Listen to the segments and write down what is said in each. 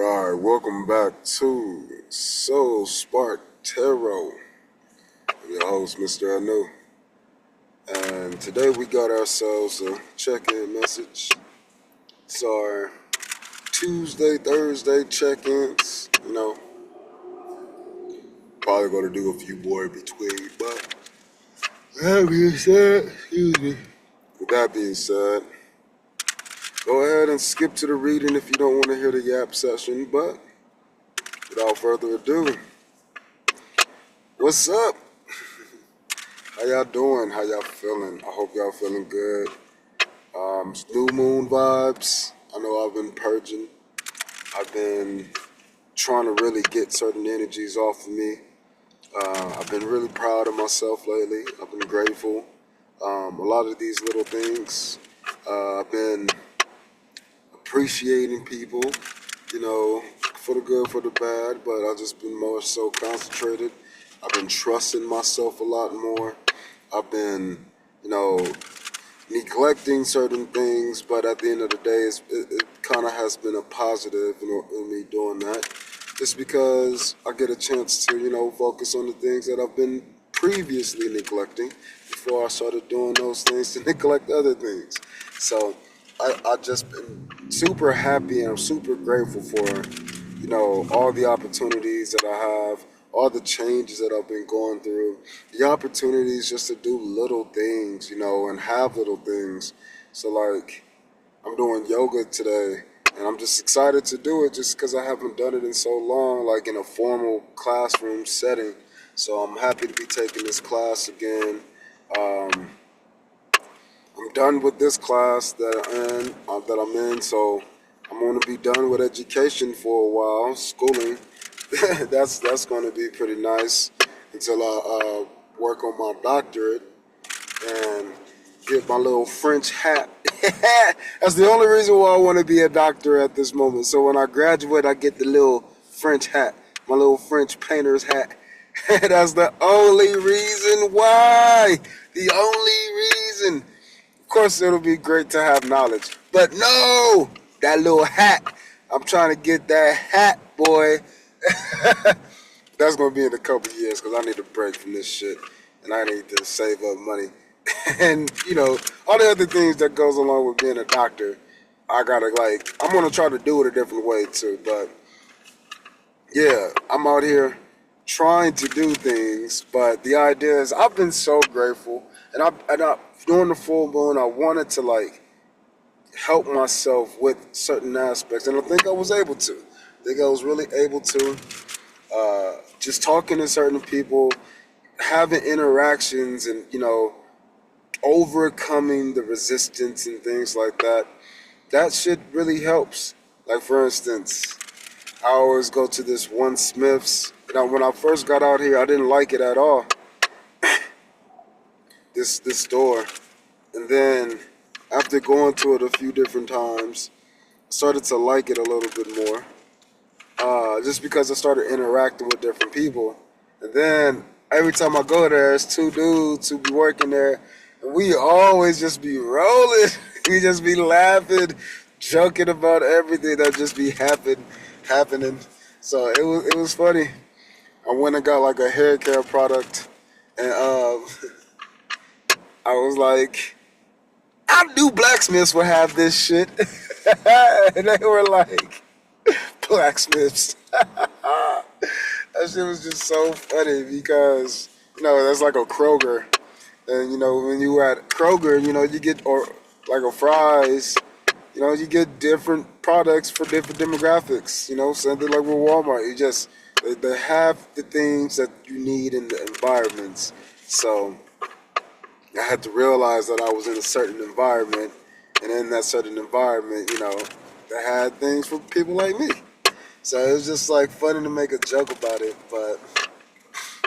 Alright, welcome back to Soul Spark Tarot. I'm your host, Mr. Anu. And today we got ourselves a check-in message. It's our Tuesday, Thursday check-ins. Probably going to do a few more in between, but with that being said, go ahead and skip to the reading if you don't want to hear the yap session, but without further ado, what's up? How y'all doing? How y'all feeling? I hope y'all feeling good. It's new moon vibes. I know I've been purging. I've been trying to really get certain energies off of me. I've been really proud of myself lately. I've been grateful. A lot of these little things. I've been appreciating people, for the good, for the bad, but I've just been more so concentrated. I've been trusting myself a lot more. I've been, neglecting certain things, but at the end of the day, it kind of has been a positive in me doing that. Just because I get a chance to, focus on the things that I've been previously neglecting before I started doing those things to neglect other things. So I just been super happy and I'm super grateful for, all the opportunities that I have, all the changes that I've been going through, the opportunities just to do little things, and have little things. So like, I'm doing yoga today and I'm just excited to do it just because I haven't done it in so long, like in a formal classroom setting. So I'm happy to be taking this class again. I'm done with this class that I'm in, so I'm going to be done with education for a while, schooling. That's going to be pretty nice until I work on my doctorate and get my little French hat. That's the only reason why I want to be a doctor at this moment. So when I graduate, I get the little French hat, my little French painter's hat. That's the only reason why. The only reason. Of course, it'll be great to have knowledge. But no, that little hat. I'm trying to get that hat, boy. That's going to be in a couple of years because I need a break from this shit. And I need to save up money. And, all the other things that goes along with being a doctor. I'm going to try to do it a different way too. But, yeah, I'm out here trying to do things. But the idea is I've been so grateful. And I during the full moon, I wanted to, help myself with certain aspects. And I think I was able to. I think I was really able to. Just talking to certain people, having interactions and, overcoming the resistance and things like that. That shit really helps. Like, for instance, I always go to this one Smith's. When I first got out here, I didn't like it at all. This store. And then after going to it a few different times, I started to like it a little bit more. Just because I started interacting with different people. And then every time I go there, it's two dudes who be working there. And we always just be rolling. We just be laughing, joking about everything that just be happening. So it was funny. I went and got a hair care product. And I was like, I knew blacksmiths would have this shit. And they were like, blacksmiths. That shit was just so funny because, that's like a Kroger. And, when you were at Kroger, you get, a fries, you get different products for different demographics, something like with Walmart. They have the things that you need in the environments. So I had to realize that I was in a certain environment, and in that certain environment, they had things for people like me. So it was just funny to make a joke about it, but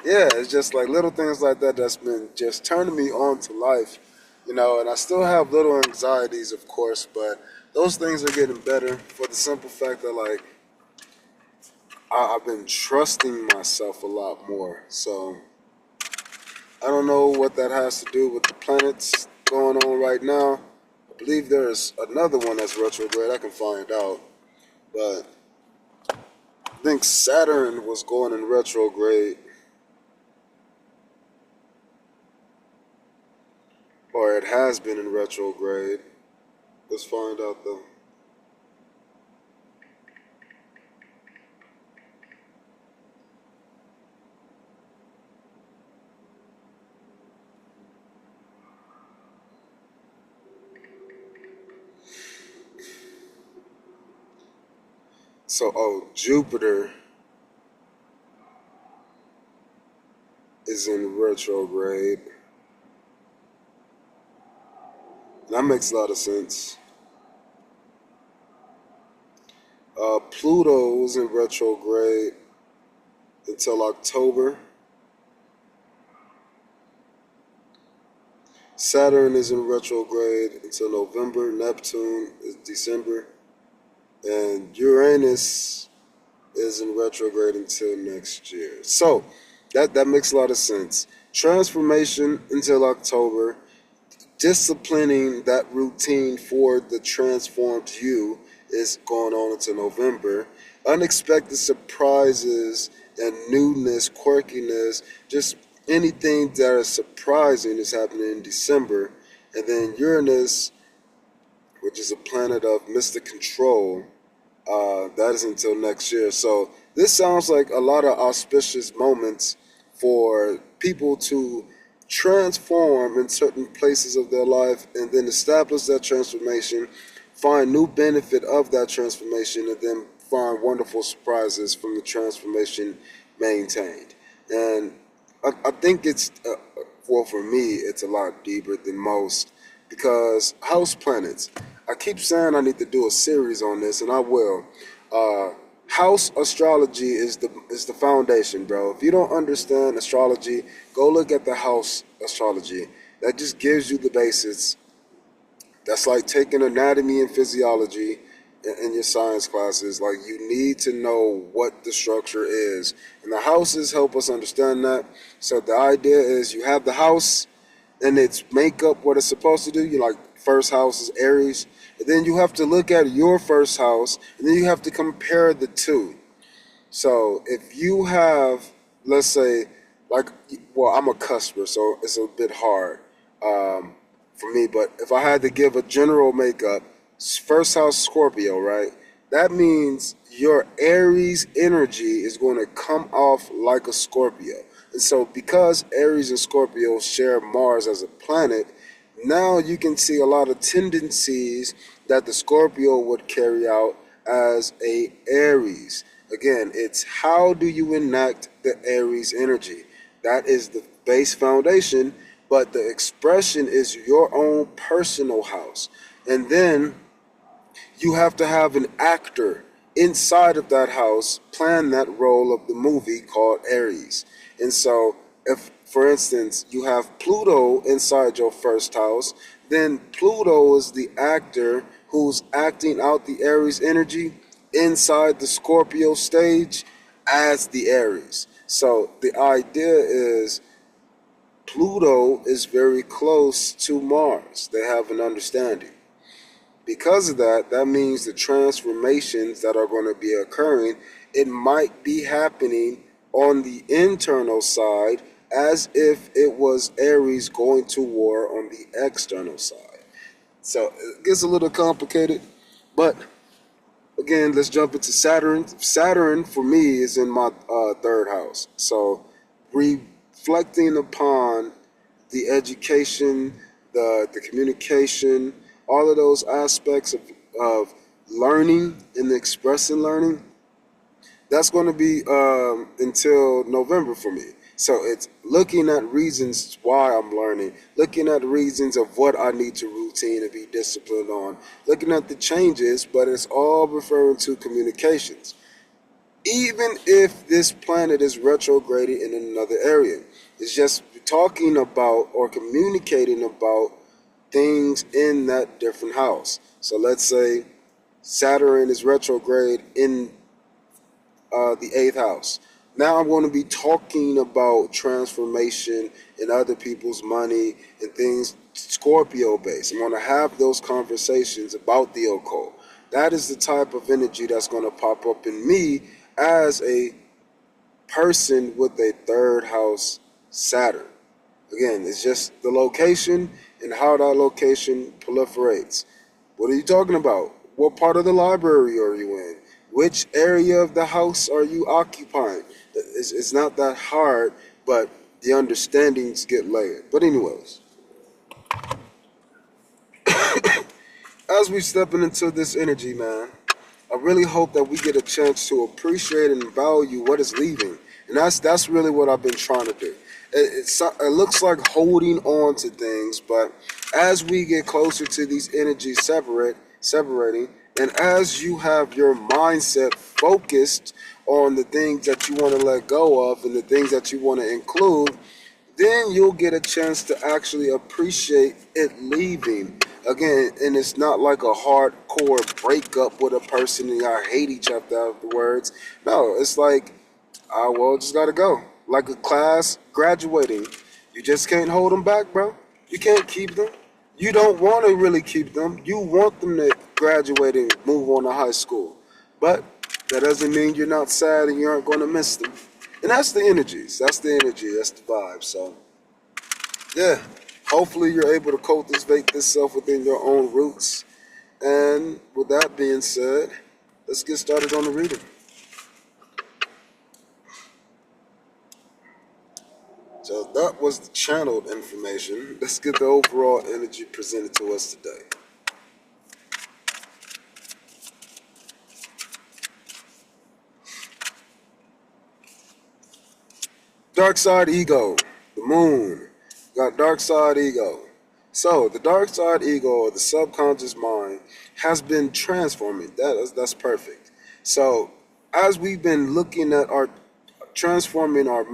yeah, it's just little things like that that's been just turning me on to life, and I still have little anxieties, of course, but those things are getting better for the simple fact that I've been trusting myself a lot more. So I don't know what that has to do with the planets going on right now. I believe there's another one that's retrograde. I can find out. But I think Saturn was going in retrograde, or it has been in retrograde. Let's find out though. So, Jupiter is in retrograde. That makes a lot of sense. Pluto is in retrograde until October. Saturn is in retrograde until November. Neptune is December. And Uranus is in retrograde until next year. So that makes a lot of sense. Transformation until October, disciplining that routine for the transformed you is going on until November. Unexpected surprises and newness, quirkiness, just anything that is surprising is happening in December. And then Uranus, which is a planet of mystic control, that is until next year. So this sounds like a lot of auspicious moments for people to transform in certain places of their life and then establish that transformation, find new benefit of that transformation, and then find wonderful surprises from the transformation maintained. And I think it's, well, for me, it's a lot deeper than most because house planets. I keep saying I need to do a series on this, and I will. House astrology is the foundation, bro. If you don't understand astrology, go look at the house astrology. That just gives you the basics. That's like taking anatomy and physiology in your science classes. Like, you need to know what the structure is, and the houses help us understand that. So the idea is you have the house, and it's make up what it's supposed to do. You like first house is Aries, and then you have to look at your first house, and then you have to compare the two. So if you have, let's say, like, well, I'm a cusper, so it's a bit hard for me. But if I had to give a general makeup, first house Scorpio, right? That means your Aries energy is going to come off like a Scorpio. And so because Aries and Scorpio share Mars as a planet, now you can see a lot of tendencies that the Scorpio would carry out as a Aries. Again, it's how do you enact the Aries energy? That is the base foundation, but the expression is your own personal house. And then you have to have an actor inside of that house plan that role of the movie called Aries. And so if, for instance, you have Pluto inside your first house, then Pluto is the actor who's acting out the Aries energy inside the Scorpio stage as the Aries. So the idea is Pluto is very close to Mars. They have an understanding. Because of that, that means the transformations that are going to be occurring, it might be happening on the internal side as if it was Aries going to war on the external side. So it gets a little complicated, but again, let's jump into Saturn. Saturn for me is in my third house. So reflecting upon the education, the communication, all of those aspects of learning and expressing learning, that's going to be until November for me. So it's looking at reasons why I'm learning, looking at reasons of what I need to routine and be disciplined on, looking at the changes, but it's all referring to communications. Even if this planet is retrograding in another area, it's just talking about or communicating about things in that different house. So let's say Saturn is retrograde in the eighth house. Now I'm going to be talking about transformation in other people's money and things Scorpio based. I'm going to have those conversations about the occult. That is the type of energy that's going to pop up in me as a person with a third house Saturn. Again, it's just the location and how that location proliferates. What are you talking about? What part of the library are you in? Which area of the house are you occupying? It's not that hard, but the understandings get layered. But anyways, as we stepping into this energy, man, I really hope that we get a chance to appreciate and value what is leaving, and that's really what I've been trying to do. It looks like holding on to things, but as we get closer to these energies separating, and as you have your mindset focused on the things that you want to let go of and the things that you want to include, then you'll get a chance to actually appreciate it leaving. Again, and it's not like a hardcore breakup with a person and y'all hate each other afterwards. No, it's like, well, just gotta go. Like a class graduating. You just can't hold them back, bro. You can't keep them. You don't want to really keep them. You want them to graduate and move on to high school. But that doesn't mean you're not sad and you aren't going to miss them. And that's the energies. That's the energy. That's the vibe. So, yeah. Hopefully you're able to cultivate this self within your own roots. And with that being said, let's get started on the reading. So that was the channeled information. Let's get the overall energy presented to us today. Dark side ego, the moon. Got dark side ego. So the dark side ego, or the subconscious mind, has been transforming. That's perfect. So as we've been looking at our transforming our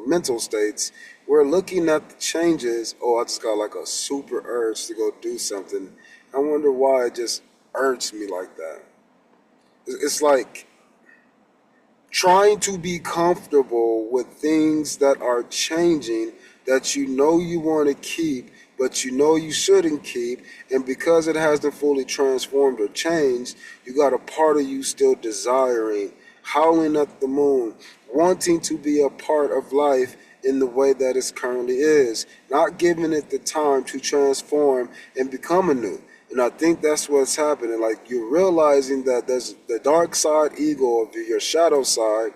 mental states, we're looking at the changes. Oh, I just got like a super urge to go do something. I wonder why it just urged me like that. It's like trying to be comfortable with things that are changing that you know you want to keep, but you know you shouldn't keep, and because it hasn't fully transformed or changed, you got a part of you still desiring, howling at the moon, wanting to be a part of life in the way that it currently is, not giving it the time to transform and become anew. And I think that's what's happening. Like, you're realizing that there's the dark side ego of your shadow side.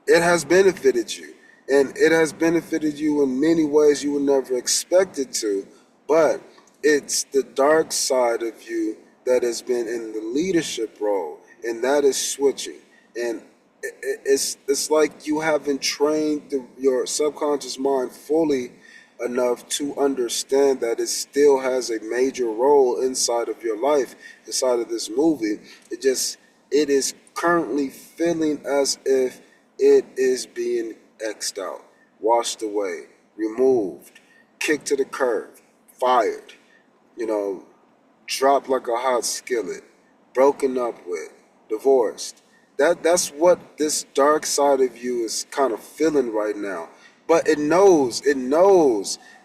It has benefited you. And it has benefited you in many ways you would never expect it to. But it's the dark side of you that has been in the leadership role. And that is switching. And it's like you haven't trained your subconscious mind fully enough to understand that it still has a major role inside of your life, inside of this movie. It is currently feeling as if it is being X'd out, washed away, removed, kicked to the curb, fired, you know, dropped like a hot skillet, broken up with, divorced. That's what this dark side of you is kind of feeling right now. But it knows,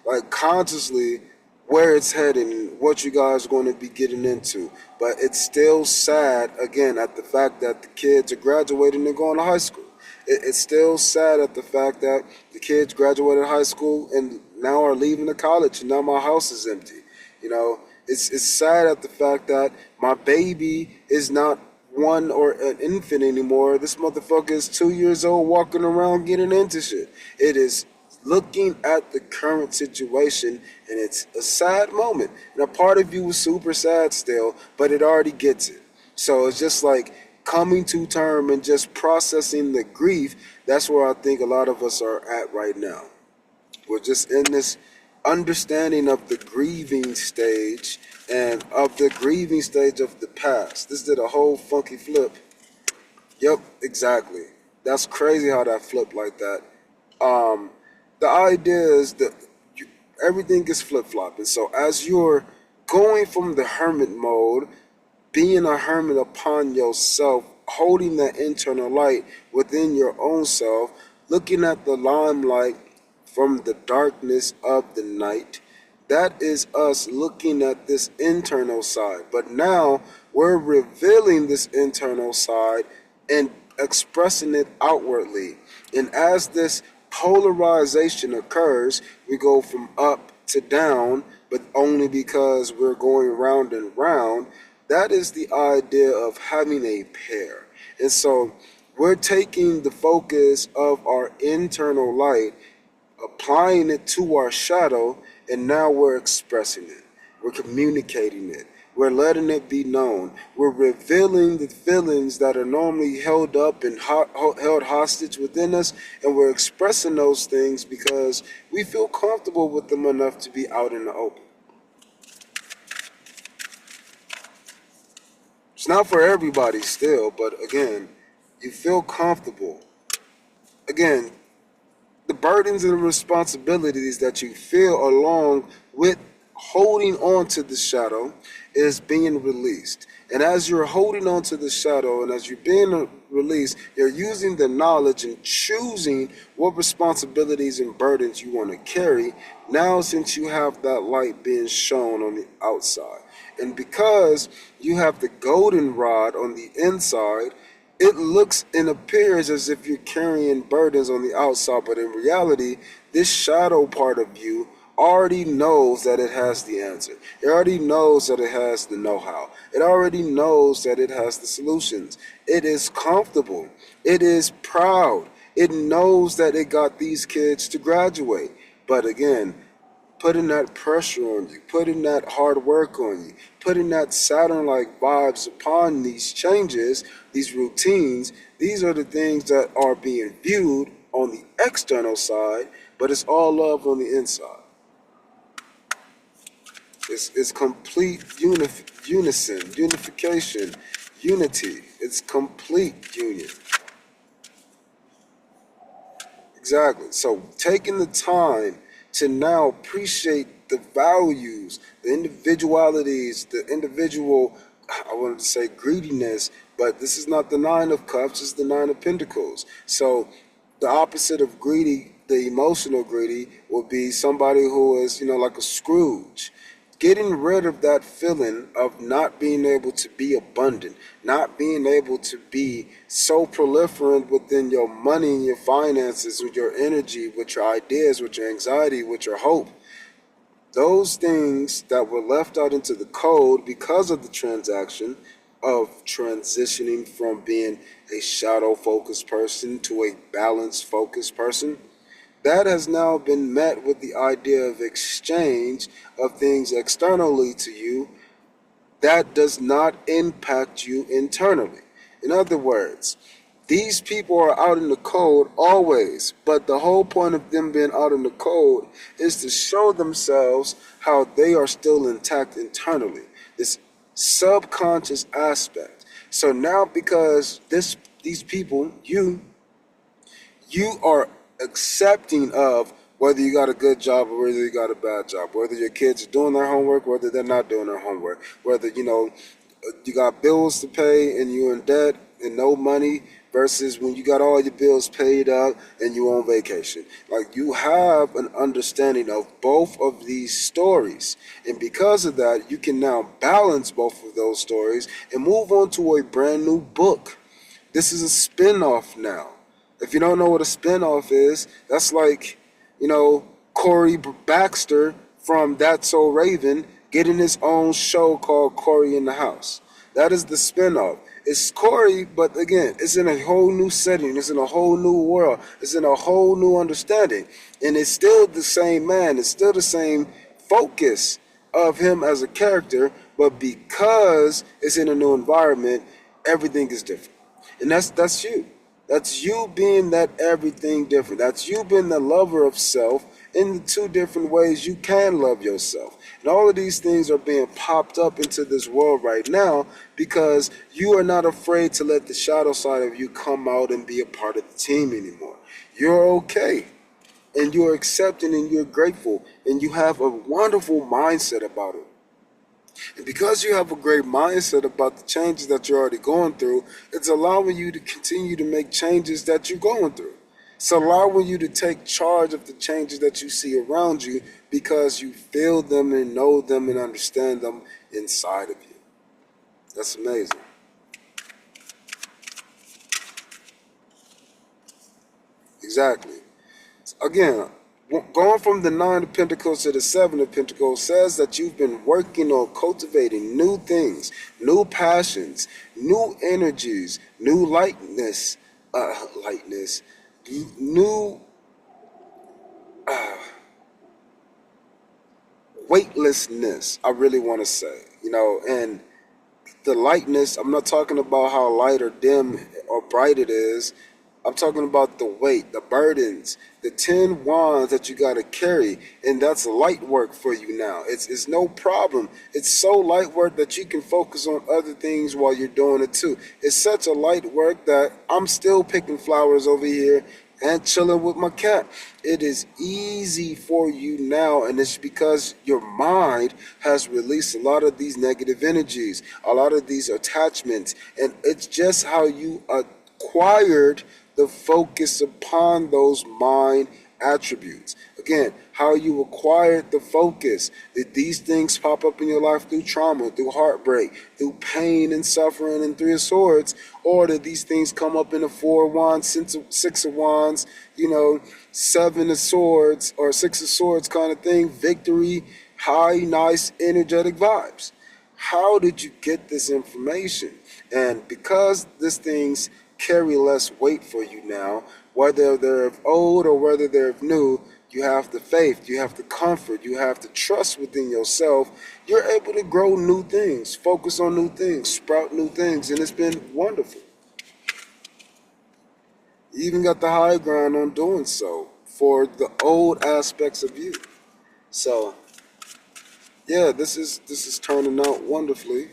like consciously where it's heading and what you guys are going to be getting into. But it's still sad, again, at the fact that the kids are graduating and going to high school. It's still sad at the fact that the kids graduated high school and now are leaving the college and now my house is empty. You know, it's sad at the fact that my baby is not one or an infant anymore. This motherfucker is 2 years old walking around getting into shit. It is looking at the current situation and it's a sad moment. And a part of you is super sad still, but it already gets it. So it's just like coming to term and just processing the grief. That's where I think a lot of us are at right now. We're just in this understanding of the grieving stage and of the grieving stage of the past. This did a whole funky flip. Yep, exactly. That's crazy how that flipped like that. The idea is that everything is flip-flopping. So as you're going from the hermit mode, being a hermit upon yourself, holding that internal light within your own self, looking at the limelight from the darkness of the night. That is us looking at this internal side. But now we're revealing this internal side and expressing it outwardly. And as this polarization occurs, we go from up to down, but only because we're going round and round. That is the idea of having a pair. And so we're taking the focus of our internal light, applying it to our shadow, and now we're expressing it. We're communicating it. We're letting it be known. We're revealing the feelings that are normally held up and held hostage within us, and we're expressing those things because we feel comfortable with them enough to be out in the open. It's not for everybody still, but again, you feel comfortable. Again, the burdens and the responsibilities that you feel along with holding on to the shadow is being released. And as you're holding on to the shadow and as you're being released, you're using the knowledge and choosing what responsibilities and burdens you want to carry now, since you have that light being shown on the outside. And because you have the goldenrod on the inside, it looks and appears as if you're carrying burdens on the outside, but in reality, this shadow part of you already knows that it has the answer. It already knows that it has the know-how. It already knows that it has the solutions. It is comfortable. It is proud. It knows that it got these kids to graduate. But again, putting that pressure on you, putting that hard work on you, putting that Saturn-like vibes upon these changes, these routines, these are the things that are being viewed on the external side, but it's all love on the inside. It's complete unification, unity. It's complete union. Exactly. So taking the time to now appreciate the values, the individualities, the individual, I wanted to say greediness, but this is not the Nine of Cups, it's the Nine of Pentacles. So the opposite of greedy, the emotional greedy, would be somebody who is, like a Scrooge. Getting rid of that feeling of not being able to be abundant, not being able to be so proliferant within your money and your finances, with your energy, with your ideas, with your anxiety, with your hope. Those things that were left out into the cold because of the transaction of transitioning from being a shadow focused person to a balanced focused person, that has now been met with the idea of exchange of things externally to you that does not impact you internally. In other words, these people are out in the cold always, but the whole point of them being out in the cold is to show themselves how they are still intact internally. This subconscious aspect. So now, because these people, you are accepting of whether you got a good job or whether you got a bad job, whether your kids are doing their homework, whether they're not doing their homework, whether you got bills to pay and you're in debt and no money, versus when you got all your bills paid up and you on vacation. Like, you have an understanding of both of these stories, and because of that, you can now balance both of those stories and move on to a brand new book. This is a spin-off now. If you don't know what a spinoff is, that's like, Corey Baxter from That's So Raven getting his own show called Corey in the House. That is the spinoff. It's Corey, but again, it's in a whole new setting. It's in a whole new world. It's in a whole new understanding. And it's still the same man. It's still the same focus of him as a character, but because it's in a new environment, everything is different. And that's you. That's you being that everything different. That's you being the lover of self in the two different ways you can love yourself. And all of these things are being popped up into this world right now because you are not afraid to let the shadow side of you come out and be a part of the team anymore. You're okay. And you're accepting and you're grateful. And you have a wonderful mindset about it. And because you have a great mindset about the changes that you're already going through, it's allowing you to continue to make changes that you're going through. It's allowing you to take charge of the changes that you see around you because you feel them and know them and understand them inside of you. That's amazing. Exactly. Again, going from the Nine of Pentacles to the Seven of Pentacles says that you've been working on cultivating new things, new passions, new energies, new lightness, new weightlessness. I really want to say, and the lightness, I'm not talking about how light or dim or bright it is. I'm talking about the weight, the burdens, the 10 wands that you got to carry. And that's light work for you now. It's no problem. It's so light work that you can focus on other things while you're doing it too. It's such a light work that I'm still picking flowers over here and chilling with my cat. It is easy for you now, and it's because your mind has released a lot of these negative energies, a lot of these attachments, and it's just how you acquired the focus upon those mind attributes. Again, how you acquired the focus. Did these things pop up in your life through trauma, through heartbreak, through pain and suffering and Three of Swords? Or did these things come up in a Four of Wands, Six of Wands, Seven of Swords, or Six of Swords kind of thing? Victory, high, nice, energetic vibes. How did you get this information? And because these things carry less weight for you now, whether they're of old or whether they're of new, you have the faith, you have the comfort, you have the trust within yourself. You're able to grow new things, focus on new things, sprout new things, and it's been wonderful. You even got the high ground on doing so for the old aspects of you. So, yeah, this is turning out wonderfully.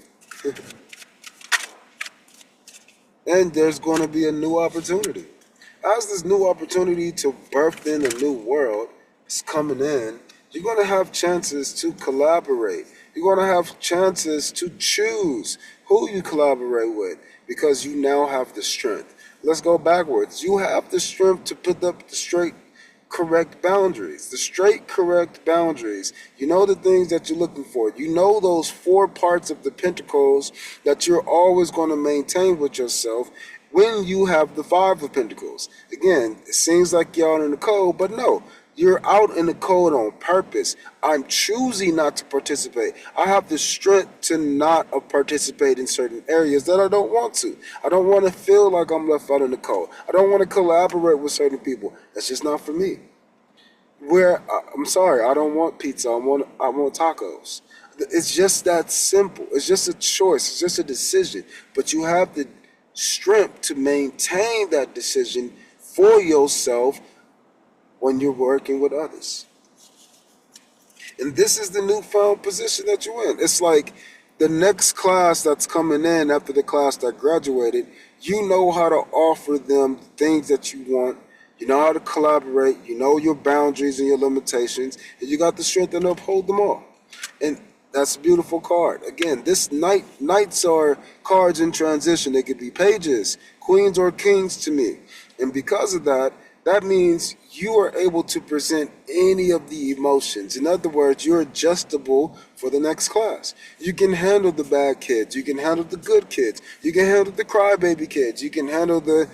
And there's going to be a new opportunity. As this new opportunity to birth in a new world is coming in, you're going to have chances to collaborate. You're going to have chances to choose who you collaborate with because you now have the strength. Let's go backwards. You have the strength to put up the straight correct boundaries, the straight correct boundaries. You know the things that you're looking for. You know those 4 parts of the pentacles that you're always going to maintain with yourself when you have the 5 of Pentacles. Again, it seems like you're out in the cold, but no, you're out in the cold on purpose. I'm choosing not to participate. I have the strength to not participate in certain areas that I don't want to. I don't want to feel like I'm left out in the cold. I don't want to collaborate with certain people. That's just not for me. I'm sorry, I don't want pizza. I want tacos. It's just that simple. It's just a choice. It's just a decision. But you have the strength to maintain that decision for yourself when you're working with others. And this is the newfound position that you're in. It's like the next class that's coming in after the class that graduated, you know how to offer them things that you want. You know how to collaborate. You know your boundaries and your limitations. And you got the strength to uphold them all. And that's a beautiful card. Again, knights are cards in transition. They could be pages, queens, or kings to me. And because of that, that means you are able to present any of the emotions. In other words, you're adjustable for the next class. You can handle the bad kids. You can handle the good kids. You can handle the crybaby kids. You can handle the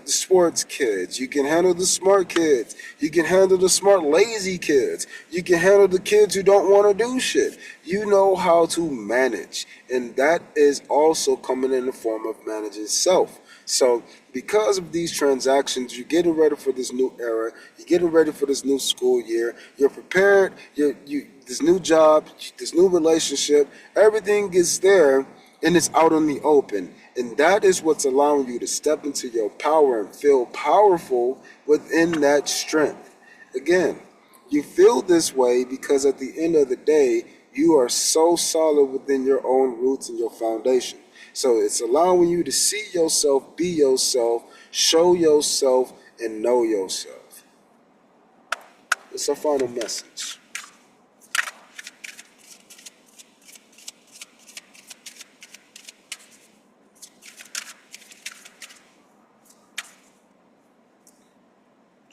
sports kids. You can handle the smart kids. You can handle the smart, lazy kids. You can handle the kids who don't want to do shit. You know how to manage. And that is also coming in the form of managing self. So because of these transactions, you're getting ready for this new era. You're getting ready for this new school year. You're prepared. This new job, this new relationship, everything is there and it's out in the open. And that is what's allowing you to step into your power and feel powerful within that strength. Again, you feel this way because at the end of the day, you are so solid within your own roots and your foundation. So it's allowing you to see yourself, be yourself, show yourself, and know yourself. It's our final message.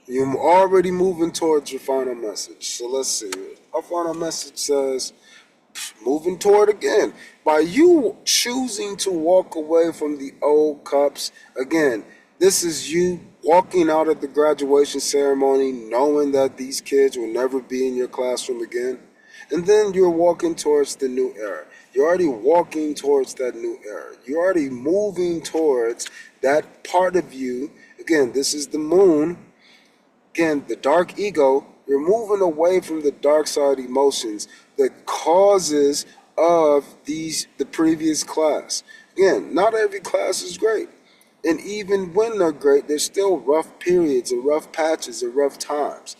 You're already moving towards your final message. So let's see. Our final message says, moving toward again. By you choosing to walk away from the old cups, again, this is you walking out at the graduation ceremony knowing that these kids will never be in your classroom again. And then you're walking towards the new era. You're already walking towards that new era. You're already moving towards that part of you. Again, this is the moon. Again, the dark ego. You're moving away from the dark side emotions, the causes of the previous class. Again, not every class is great. And even when they're great, there's still rough periods and rough patches and rough times.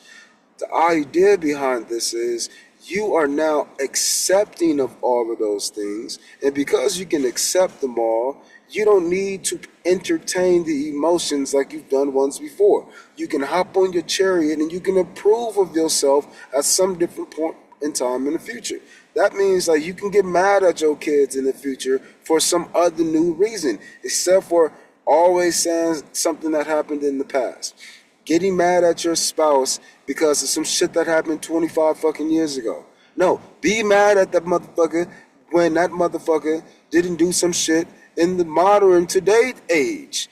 The idea behind this is you are now accepting of all of those things. And because you can accept them all, you don't need to entertain the emotions like you've done once before. You can hop on your chariot and you can approve of yourself at some different point in time in the future. That means like you can get mad at your kids in the future for some other new reason, except for always saying something that happened in the past. Getting mad at your spouse because of some shit that happened 25 fucking years ago. No, be mad at that motherfucker when that motherfucker didn't do some shit in the modern today age.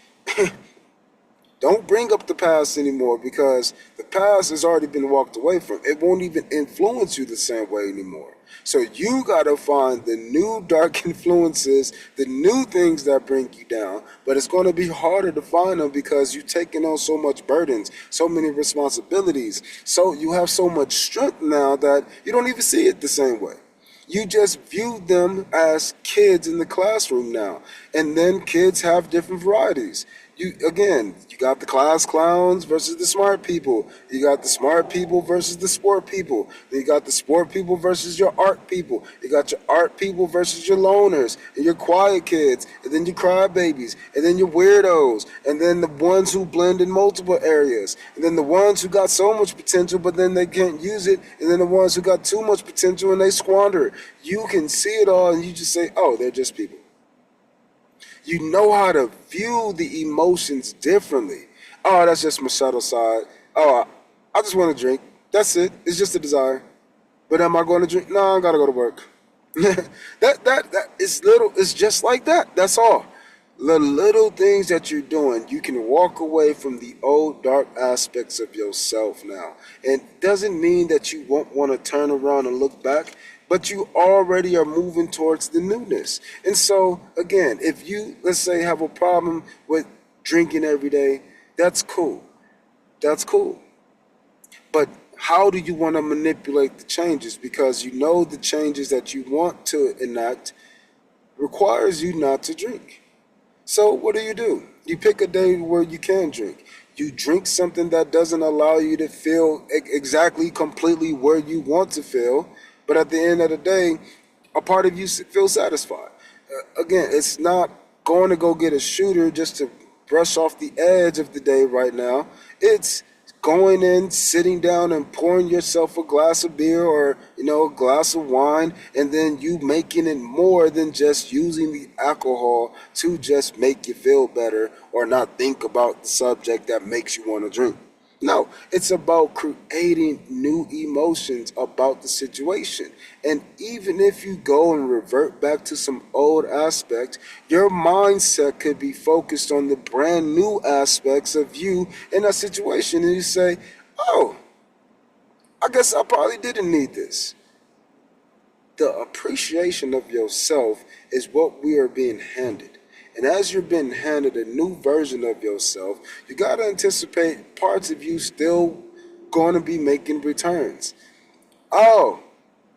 Don't bring up the past anymore because the past has already been walked away from. It won't even influence you the same way anymore. So you gotta find the new dark influences, the new things that bring you down. But it's gonna be harder to find them because you're taking on so much burdens, so many responsibilities. So you have so much strength now that you don't even see it the same way. You just view them as kids in the classroom now. And then kids have different varieties. You got the class clowns versus the smart people. You got the smart people versus the sport people. Then you got the sport people versus your art people. You got your art people versus your loners and your quiet kids, and then your crybabies, and then your weirdos, and then the ones who blend in multiple areas, and then the ones who got so much potential but then they can't use it, and then the ones who got too much potential and they squander it. You can see it all and you just say, oh, they're just people. You know how to view the emotions differently. Oh, that's just my shadow side. Oh, I just want to drink. That's it. It's just a desire. But am I going to drink? No, I gotta go to work. that is little. It's just like that. That's all. The little things that you're doing, you can walk away from the old dark aspects of yourself now. And it doesn't mean that you won't want to turn around and look back, but you already are moving towards the newness. And so, again, if you, let's say, have a problem with drinking every day, that's cool. That's cool. But how do you want to manipulate the changes? Because you know the changes that you want to enact requires you not to drink. So what do? You pick a day where you can drink. You drink something that doesn't allow you to feel exactly completely where you want to feel, but at the end of the day, a part of you feels satisfied. Again, it's not going to go get a shooter just to brush off the edge of the day right now. It's going in, sitting down and pouring yourself a glass of beer or, a glass of wine, and then you making it more than just using the alcohol to just make you feel better or not think about the subject that makes you want to drink. No, it's about creating new emotions about the situation. And even if you go and revert back to some old aspect, your mindset could be focused on the brand new aspects of you in that situation. And you say, oh, I guess I probably didn't need this. The appreciation of yourself is what we are being handed. And as you're being handed a new version of yourself, you got to anticipate parts of you still going to be making returns. Oh,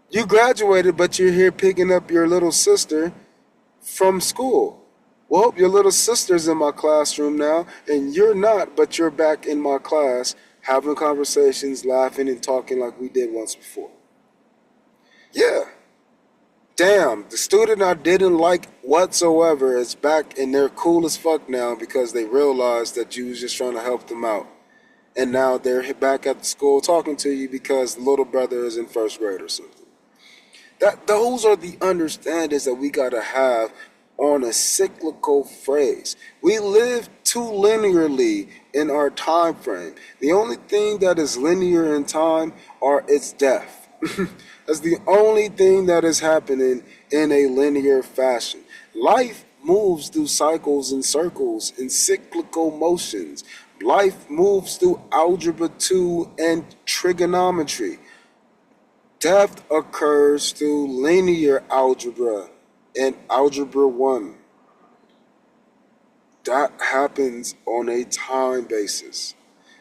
you graduated, but you're here picking up your little sister from school. Well, your little sister's in my classroom now, and you're not, but you're back in my class having conversations, laughing, and talking like we did once before. Yeah. Damn, the student I didn't like whatsoever is back and they're cool as fuck now because they realized that you was just trying to help them out. And now they're back at the school talking to you because the little brother is in first grade or something. Those are the understandings that we gotta have on a cyclical phrase. We live too linearly in our time frame. The only thing that is linear in time are its death. That's the only thing that is happening in a linear fashion. Life moves through cycles and circles and cyclical motions. Life moves through algebra 2 and trigonometry. Death occurs through linear algebra and algebra 1. That happens on a time basis.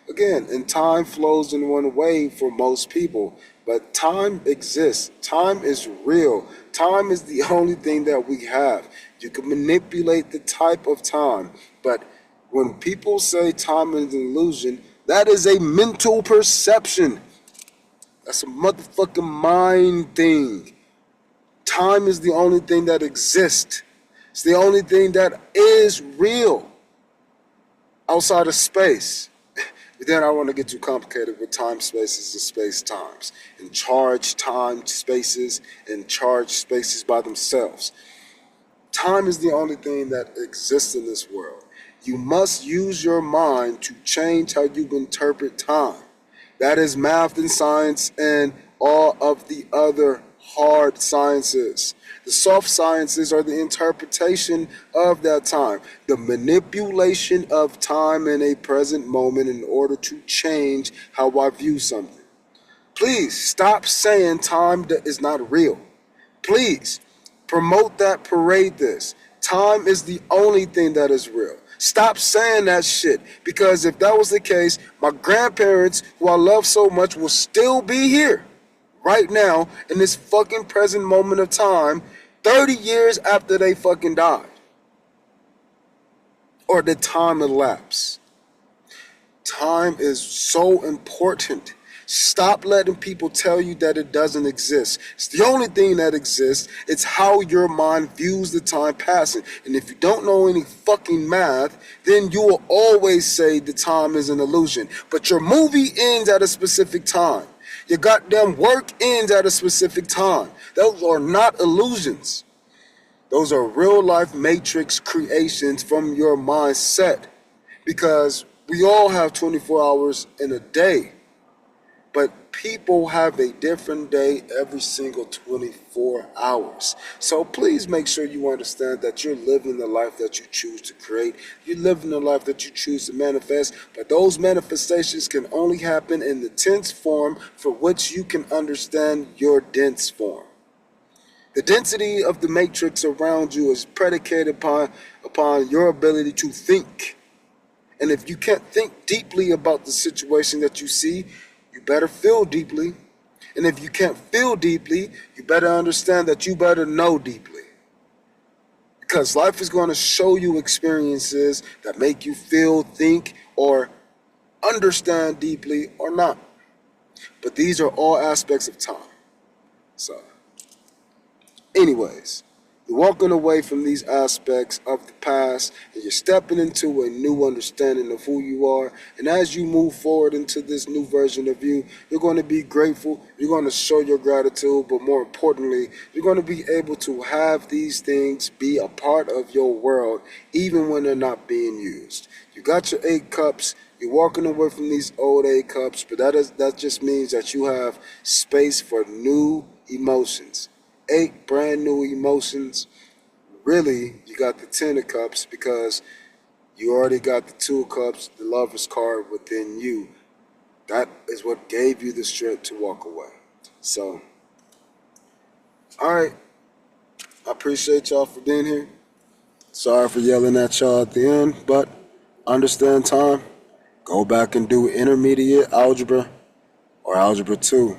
Again, and time flows in one way for most people, but time exists. Time is real. Time is the only thing that we have. You can manipulate the type of time, but when people say time is an illusion, that is a mental perception. That's a motherfucking mind thing. Time is the only thing that exists. It's the only thing that is real outside of space. But then I want to get too complicated with time spaces and space times and charged time spaces and charged spaces by themselves. Time is the only thing that exists in this world. You must use your mind to change how you interpret time. That is math and science and all of the other hard sciences. The soft sciences are the interpretation of that time, the manipulation of time in a present moment in order to change how I view something. Please stop saying time is not real. Please promote that, parade this. Time is the only thing that is real. Stop saying that shit, because if that was the case, my grandparents, who I love so much, will still be here right now in this fucking present moment of time 30 years after they fucking died, or the time elapsed. Time is so important. Stop letting people tell you that it doesn't exist. It's the only thing that exists. It's how your mind views the time passing. And if you don't know any fucking math, then you will always say the time is an illusion. But your movie ends at a specific time. Your goddamn work ends at a specific time. Those are not illusions. Those are real life matrix creations from your mindset. Because we all have 24 hours in a day. But people have a different day every single 24 hours. So please make sure you understand that you're living the life that you choose to create. You're living the life that you choose to manifest. But those manifestations can only happen in the tense form for which you can understand your dense form. The density of the matrix around you is predicated upon your ability to think. And if you can't think deeply about the situation that you see, you better feel deeply. And if you can't feel deeply, you better understand that you better know deeply. Because life is going to show you experiences that make you feel, think, or understand deeply or not. But these are all aspects of time. So, anyways, you're walking away from these aspects of the past and you're stepping into a new understanding of who you are. And as you move forward into this new version of you, you're going to be grateful. You're going to show your gratitude. But more importantly, you're going to be able to have these things be a part of your world even when they're not being used. You got your 8 cups. You're walking away from these old 8 cups. But that just means that you have space for new emotions. 8 brand new emotions. Really, you got the 10 of cups because you already got the 2 of cups, the lover's card within you. That is what gave you the strength to walk away. So, all right. I appreciate y'all for being here. Sorry for yelling at y'all at the end, but understand time. Go back and do intermediate algebra or algebra 2.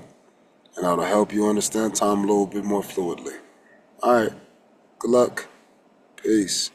And that'll help you understand time a little bit more fluidly. All right. Good luck. Peace.